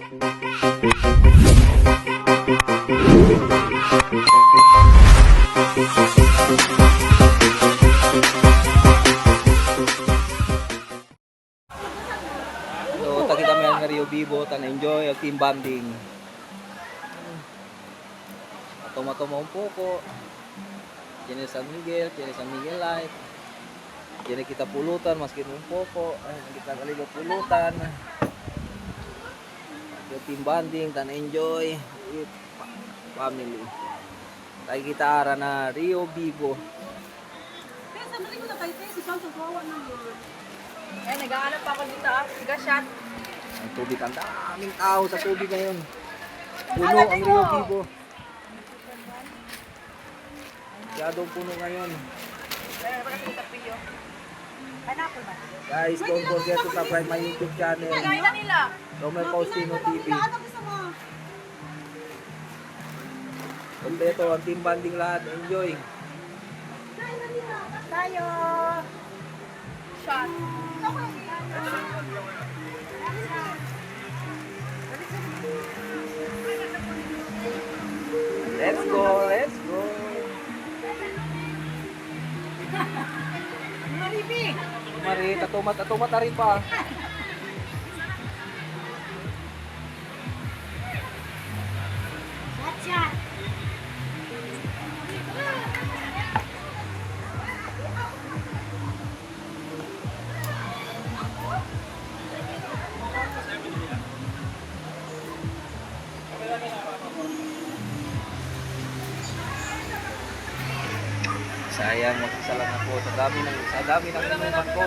So, takita kami ang Rio Vivo, enjoy ang team bonding. Matumaw un poco. Tiene San Miguel Light. Tiene kita pulutan, maski un poco. Ay, kita kaligo pulutan. Yung team bonding, enjoy with family. Tayo kita ara na Rio Vivo. Eh, nag-aanap pa ako dito ah. Siga-shot. Ang tubig, ang daming tao sa tubig ngayon. Puno ang Rio Vivo. Masyadong puno ngayon. Guys, don't forget to subscribe my YouTube channel, Kaya na nila. Romel Faustino TV. Kompleto ang team bonding lahat. Enjoy. Tayo. Shot. Let's go, let's go. Mari, tatumat rin pa. Sayang, mag-isa lang ako sa dami ng inuman ko.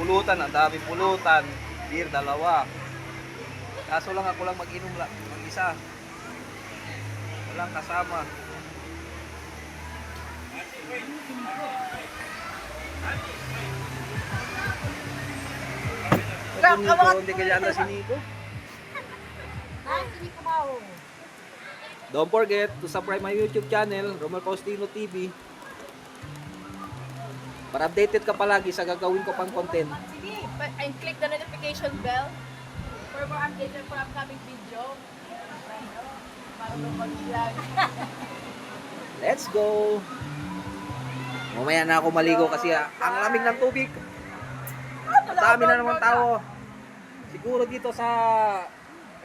Pulutan, ang dami pulutan. Beer, 2. Kaso lang ako lang mag-inom lang, mag-isa. Walang kasama. Hindi kaya anda si Nico. Don't forget to subscribe my YouTube channel, Romel Faustino TV. Para updated ka palagi sa gagawin ko pang content. And click the notification bell for more updates for upcoming video. Para mag-vlog. Let's go! Mamaya na ako maligo kasi ang lamig ng tubig. Dami na naman tao. Siguro dito sa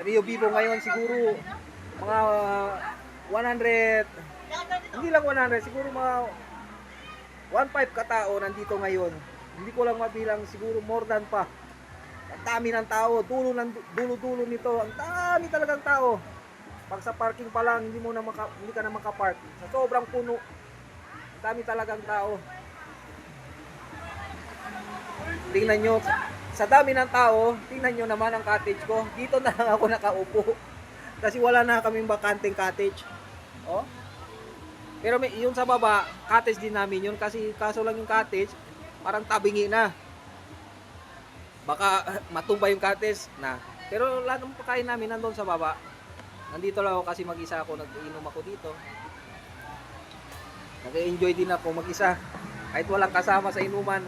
Rio Vivo ngayon, siguro mga 100, hindi lang 100, siguro mga 1.5 katao nandito ngayon. Hindi ko lang mabilang, siguro more than pa. Ang dami ng tao, dulo nito, ang dami talagang tao. Pag sa parking pa lang, hindi ka na makapark. Sa sobrang puno, ang dami talagang tao. Tingnan nyo, sa dami ng tao, tingnan nyo naman ang cottage ko. Dito na lang ako nakaupo. Kasi wala na kaming bakanteng cottage. Oh. Pero yung sa baba, cottage din namin yun. Kasi kaso lang yung cottage, parang tabingi na. Baka matumba yung cottage na. Pero lahat ng pagkain namin nandun sa baba. Nandito lang ako kasi mag-isa ako. Nag-inom ako dito. Nag-enjoy din ako mag-isa. Kahit walang kasama sa inuman.